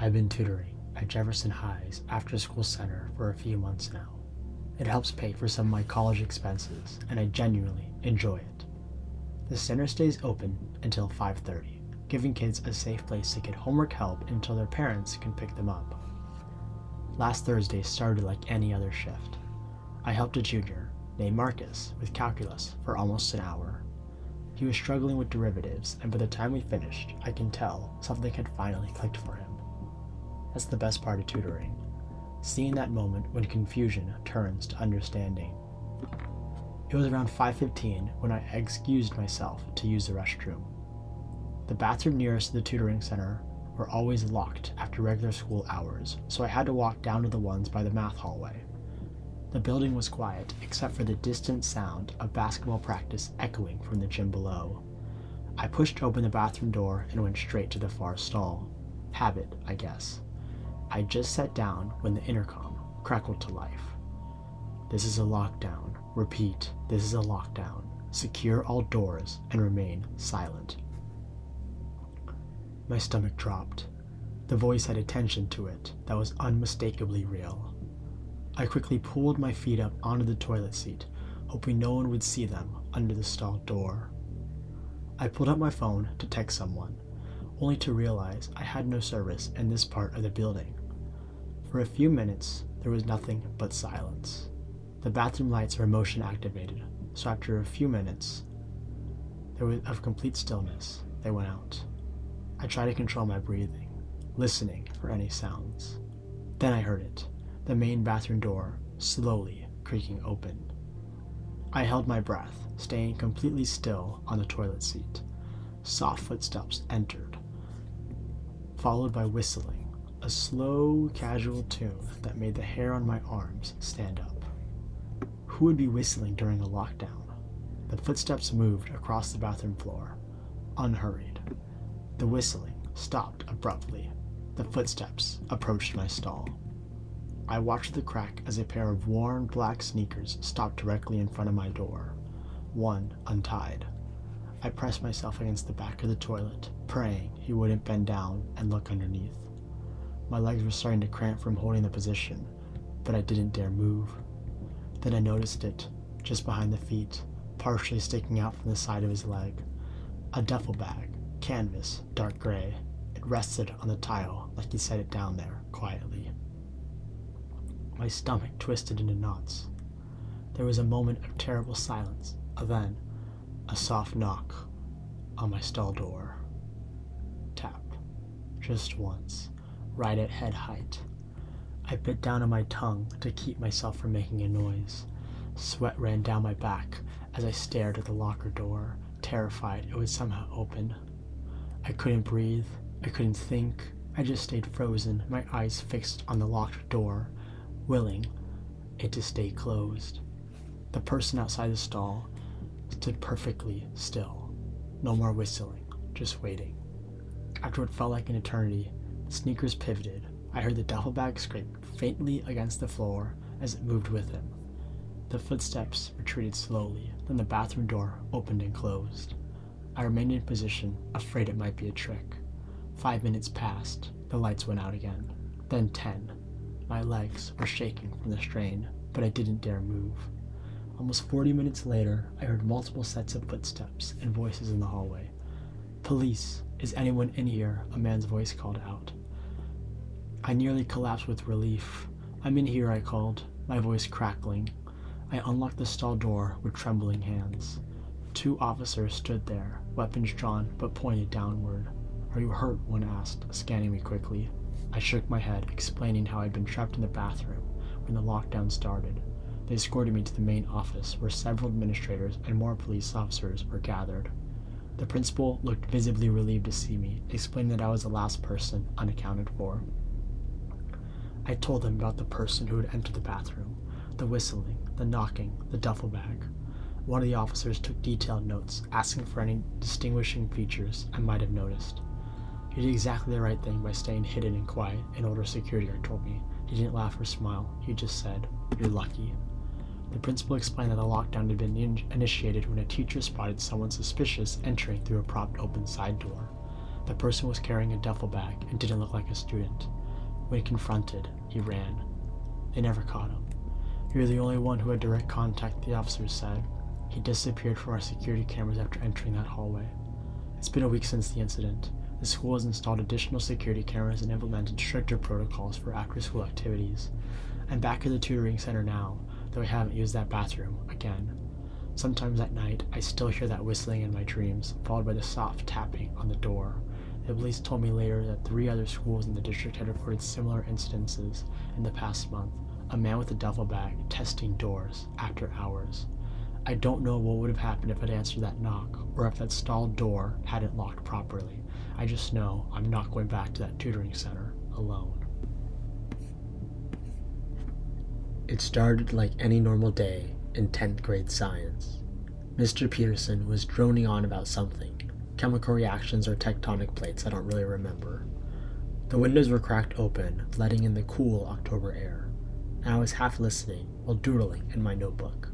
I've been tutoring at Jefferson High's after-school center for a few months now. It helps pay for some of my college expenses, and I genuinely enjoy it. The center stays open until 5:30, giving kids a safe place to get homework help until their parents can pick them up. Last Thursday started like any other shift. I helped a junior, named Marcus, with calculus for almost an hour. He was struggling with derivatives, and by the time we finished, I can tell something had finally clicked for him. That's the best part of tutoring, seeing that moment when confusion turns to understanding. It was around 5:15 when I excused myself to use the restroom. The bathroom nearest to the tutoring center were always locked after regular school hours, so I had to walk down to the ones by the math hallway. The building was quiet, except for the distant sound of basketball practice echoing from the gym below. I pushed open the bathroom door and went straight to the far stall. Habit, I guess. I just sat down when the intercom crackled to life. "This is a lockdown. Repeat, this is a lockdown. Secure all doors and remain silent." My stomach dropped. The voice had a tension to it that was unmistakably real. I quickly pulled my feet up onto the toilet seat, hoping no one would see them under the stall door. I pulled out my phone to text someone, only to realize I had no service in this part of the building. For a few minutes, there was nothing but silence. The bathroom lights were motion activated, so after a few minutes of complete stillness, they went out. I tried to control my breathing, listening for any sounds. Then I heard it, the main bathroom door slowly creaking open. I held my breath, staying completely still on the toilet seat. Soft footsteps entered, followed by whistling, a slow, casual tune that made the hair on my arms stand up. Who would be whistling during a lockdown? The footsteps moved across the bathroom floor, unhurried. The whistling stopped abruptly. The footsteps approached my stall. I watched the crack as a pair of worn black sneakers stopped directly in front of my door, one untied. I pressed myself against the back of the toilet, praying he wouldn't bend down and look underneath. My legs were starting to cramp from holding the position, but I didn't dare move. Then I noticed it, just behind the feet, partially sticking out from the side of his leg. A duffel bag, canvas, dark gray. It rested on the tile like he set it down there quietly. My stomach twisted into knots. There was a moment of terrible silence, then a soft knock on my stall door. Tap. Just once, right at head height. I bit down on my tongue to keep myself from making a noise. Sweat ran down my back as I stared at the locker door, terrified it would somehow open. I couldn't breathe. I couldn't think. I just stayed frozen, my eyes fixed on the locked door, willing it to stay closed. The person outside the stall stood perfectly still. No more whistling, just waiting. After what felt like an eternity, the sneakers pivoted. I heard the duffel bag scrape faintly against the floor as it moved with him. The footsteps retreated slowly, then the bathroom door opened and closed. I remained in position, afraid it might be a trick. 5 minutes passed, the lights went out again. Then 10. My legs were shaking from the strain, but I didn't dare move. Almost 40 minutes later, I heard multiple sets of footsteps and voices in the hallway. "Police, is anyone in here?" a man's voice called out. I nearly collapsed with relief. "I'm in here," I called, my voice crackling. I unlocked the stall door with trembling hands. 2 officers stood there, weapons drawn but pointed downward. "Are you hurt?" one asked, scanning me quickly. I shook my head, explaining how I'd been trapped in the bathroom when the lockdown started. They escorted me to the main office, where several administrators and more police officers were gathered. The principal looked visibly relieved to see me, explaining that I was the last person unaccounted for. I told them about the person who had entered the bathroom, the whistling, the knocking, the duffel bag. One of the officers took detailed notes, asking for any distinguishing features I might have noticed. "You did exactly the right thing by staying hidden and quiet," an older security guard told me. He didn't laugh or smile. He just said, "You're lucky." The principal explained that the lockdown had been initiated when a teacher spotted someone suspicious entering through a propped open side door. The person was carrying a duffel bag and didn't look like a student. When confronted, he ran. They never caught him. You're the only one who had direct contact, the officer said. He disappeared from our security cameras after entering that hallway. It's been a week since the incident. The school has installed additional security cameras and implemented stricter protocols for after-school activities. I'm back at the tutoring center now, though I haven't used that bathroom again. Sometimes at night, I still hear that whistling in my dreams, followed by the soft tapping on the door. The police told me later that 3 other schools in the district had reported similar incidences in the past month. A man with a duffel bag testing doors after hours. I don't know what would have happened if I'd answered that knock, or if that stalled door hadn't locked properly. I just know I'm not going back to that tutoring center alone. It started like any normal day in 10th grade science. Mr. Peterson was droning on about something. Chemical reactions or tectonic plates, I don't really remember. The windows were cracked open, letting in the cool October air, and I was half listening while doodling in my notebook.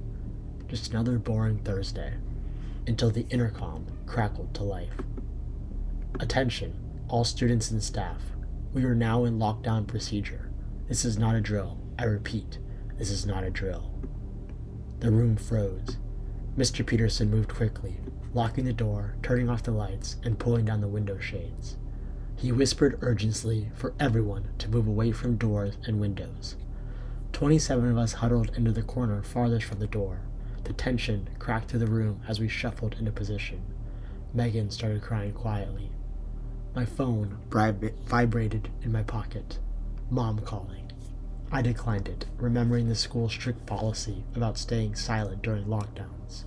Just another boring Thursday, until the intercom crackled to life. Attention, all students and staff. We are now in lockdown procedure. This is not a drill. I repeat, this is not a drill. The room froze. Mr. Peterson moved quickly, locking the door, turning off the lights, and pulling down the window shades. He whispered urgently for everyone to move away from doors and windows. 27 of us huddled into the corner farthest from the door. The tension cracked through the room as we shuffled into position. Megan started crying quietly. My phone vibrated in my pocket. Mom calling. I declined it, remembering the school's strict policy about staying silent during lockdowns.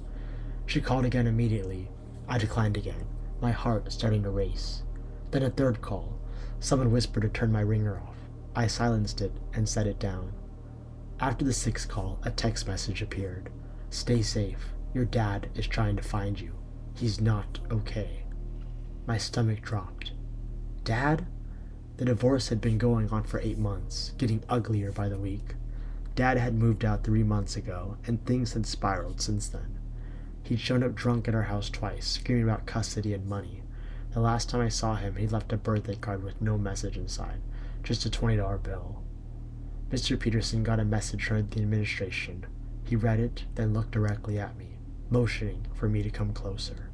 She called again immediately. I declined again, my heart starting to race. Then a third call. Someone whispered to turn my ringer off. I silenced it and set it down. After the 6th call, a text message appeared. Stay safe. Your dad is trying to find you. He's not okay. My stomach dropped. Dad? The divorce had been going on for 8 months, getting uglier by the week. Dad had moved out 3 months ago, and things had spiraled since then. He'd shown up drunk at our house twice, screaming about custody and money. The last time I saw him, he left a birthday card with no message inside, just a $20 bill. Mr. Peterson got a message from the administration. He read it, then looked directly at me, motioning for me to come closer.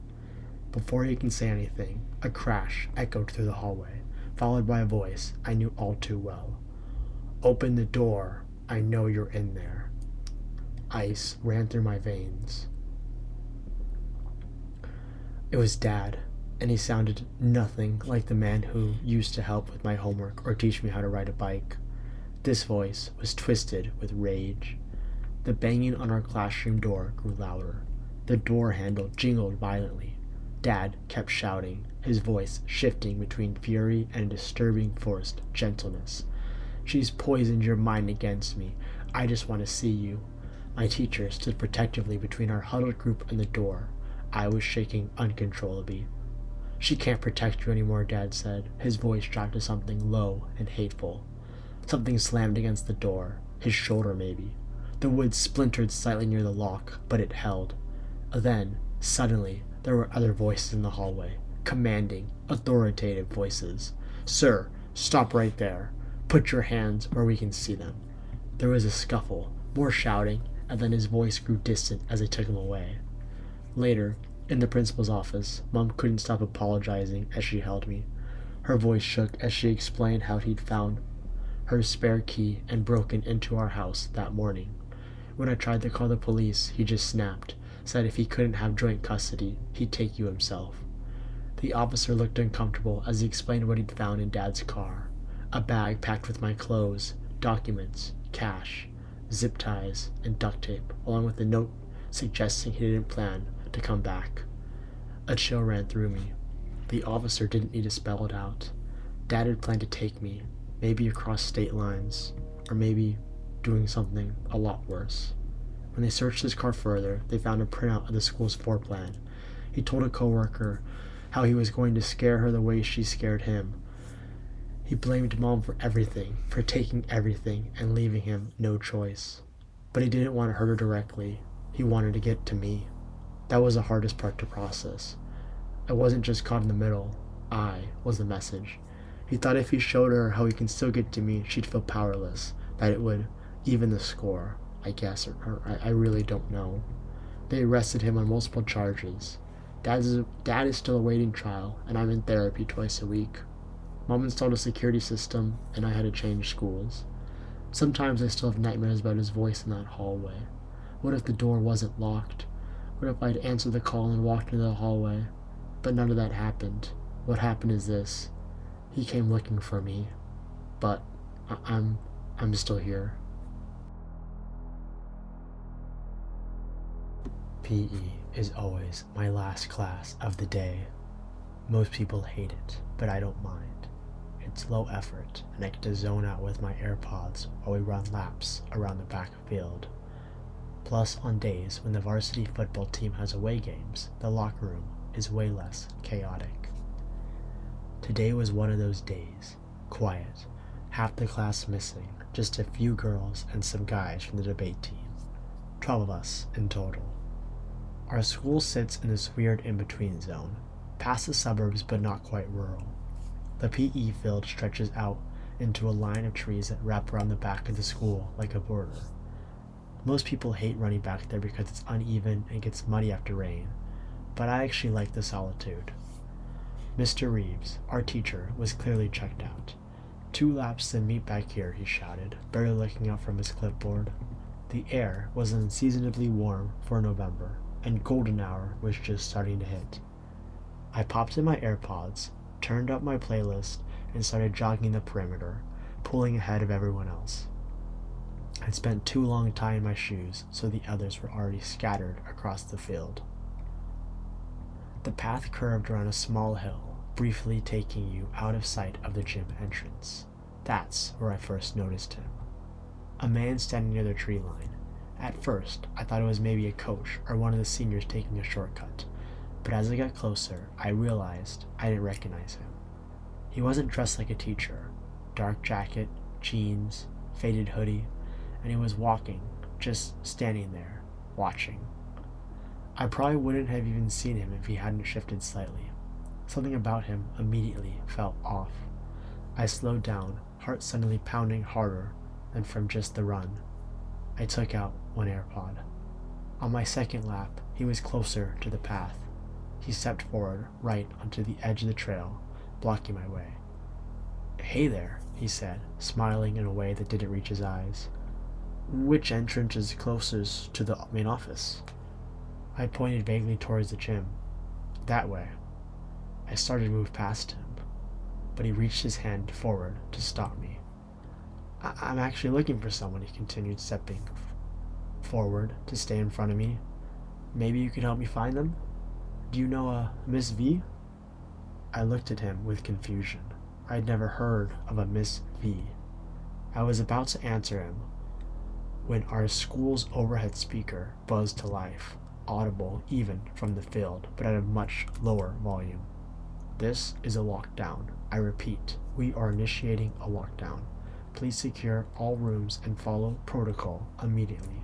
Before he can say anything, a crash echoed through the hallway, followed by a voice I knew all too well. Open the door. I know you're in there. Ice ran through my veins. It was Dad, and he sounded nothing like the man who used to help with my homework or teach me how to ride a bike. This voice was twisted with rage. The banging on our classroom door grew louder. The door handle jingled violently. Dad kept shouting, his voice shifting between fury and a disturbing forced gentleness. She's poisoned your mind against me. I just want to see you. My teacher stood protectively between our huddled group and the door. I was shaking uncontrollably. She can't protect you anymore, Dad said. His voice dropped to something low and hateful. Something slammed against the door. His shoulder, maybe. The wood splintered slightly near the lock, but it held. Then, suddenly, there were other voices in the hallway. Commanding, authoritative voices. Sir, stop right there. Put your hands where we can see them. There was a scuffle, more shouting, and then his voice grew distant as they took him away. Later, in the principal's office, Mom couldn't stop apologizing as she held me. Her voice shook as she explained how he'd found her spare key and broken into our house that morning. When I tried to call the police, he just snapped, said if he couldn't have joint custody, he'd take you himself. The officer looked uncomfortable as he explained what he'd found in Dad's car. A bag packed with my clothes, documents, cash, zip ties, and duct tape, along with a note suggesting he didn't plan to come back. A chill ran through me. The officer didn't need to spell it out. Dad had planned to take me, maybe across state lines, or maybe doing something a lot worse. When they searched his car further, they found a printout of the school's floor plan. He told a coworker how he was going to scare her the way she scared him. He blamed Mom for everything, for taking everything and leaving him no choice. But he didn't want to hurt her directly. He wanted to get to me. That was the hardest part to process. I wasn't just caught in the middle. I was the message. He thought if he showed her how he can still get to me, she'd feel powerless, that it would even the score, I guess, or I really don't know. They arrested him on multiple charges. Dad is still awaiting trial, and I'm in therapy twice a week. Mom installed a security system, and I had to change schools. Sometimes I still have nightmares about his voice in that hallway. What if the door wasn't locked? What if I'd answered the call and walked into the hallway? But none of that happened. What happened is this. He came looking for me, but I'm still here. PE is always my last class of the day. Most people hate it, but I don't mind. It's low effort, and I get to zone out with my AirPods while we run laps around the back field. Plus, on days when the varsity football team has away games, the locker room is way less chaotic. Today was one of those days. Quiet. Half the class missing, just a few girls and some guys from the debate team. 12 of us in total. Our school sits in this weird in-between zone, past the suburbs but not quite rural. The PE field stretches out into a line of trees that wrap around the back of the school like a border. Most people hate running back there because it's uneven and gets muddy after rain, but I actually like the solitude. Mr. Reeves, our teacher, was clearly checked out. 2 laps then meet back here, he shouted, barely looking up from his clipboard. The air was unseasonably warm for November, and golden hour was just starting to hit. I popped in my AirPods, turned up my playlist, and started jogging the perimeter, pulling ahead of everyone else. I'd spent too long tying my shoes, so the others were already scattered across the field. The path curved around a small hill, briefly taking you out of sight of the gym entrance. That's where I first noticed him. A man standing near the tree line. At first, I thought it was maybe a coach or one of the seniors taking a shortcut, but as I got closer, I realized I didn't recognize him. He wasn't dressed like a teacher. Dark jacket, jeans, faded hoodie, and he was walking, just standing there, watching. I probably wouldn't have even seen him if he hadn't shifted slightly. Something about him immediately felt off. I slowed down, heart suddenly pounding harder than from just the run. I took out one AirPod. On my second lap, he was closer to the path. He stepped forward, right onto the edge of the trail, blocking my way. "Hey there," he said, smiling in a way that didn't reach his eyes. "Which entrance is closest to the main office?" I pointed vaguely towards the gym. "That way." I started to move past him, but he reached his hand forward to stop me. I'm actually looking for someone," he continued, stepping forward to stay in front of me. "Maybe you could help me find them? Do you know a Miss V?" I looked at him with confusion. I had never heard of a Miss V. I was about to answer him when our school's overhead speaker buzzed to life, audible even from the field, but at a much lower volume. "This is a lockdown. I repeat, we are initiating a lockdown. Please secure all rooms and follow protocol immediately."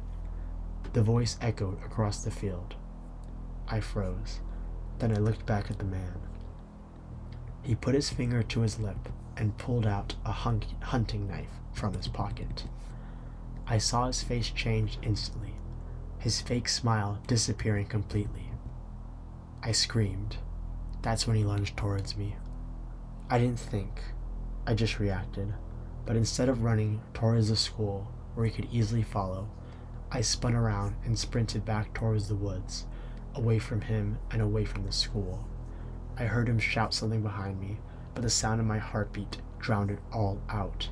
The voice echoed across the field. I froze. Then I looked back at the man. He put his finger to his lip and pulled out a hunting knife from his pocket. I saw his face change instantly, his fake smile disappearing completely. I screamed. That's when he lunged towards me. I didn't think. I just reacted. But instead of running towards the school, where he could easily follow, I spun around and sprinted back towards the woods, away from him and away from the school. I heard him shout something behind me, but the sound of my heartbeat drowned it all out.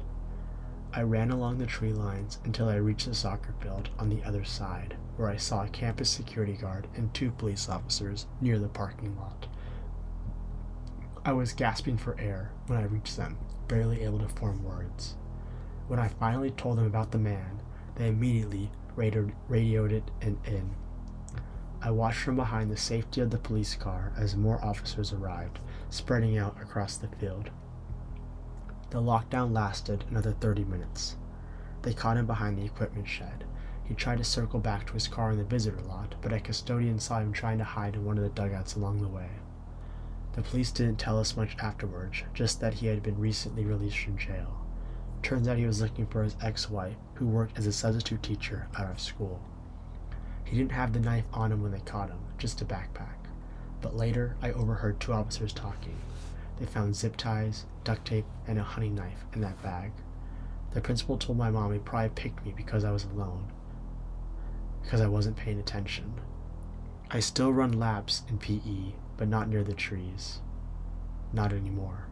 I ran along the tree lines until I reached the soccer field on the other side, where I saw a campus security guard and 2 police officers near the parking lot. I was gasping for air when I reached them, barely able to form words. When I finally told them about the man, they immediately radioed it in. I watched from behind the safety of the police car as more officers arrived, spreading out across the field. The lockdown lasted another 30 minutes. They caught him behind the equipment shed. He tried to circle back to his car in the visitor lot, but a custodian saw him trying to hide in one of the dugouts along the way. The police didn't tell us much afterwards, just that he had been recently released from jail. Turns out he was looking for his ex-wife, who worked as a substitute teacher out of school. He didn't have the knife on him when they caught him, just a backpack. But later, I overheard two officers talking. They found zip ties, duct tape, and a hunting knife in that bag. The principal told my mom he probably picked me because I was alone, because I wasn't paying attention. I still run laps in PE, but not near the trees. Not anymore.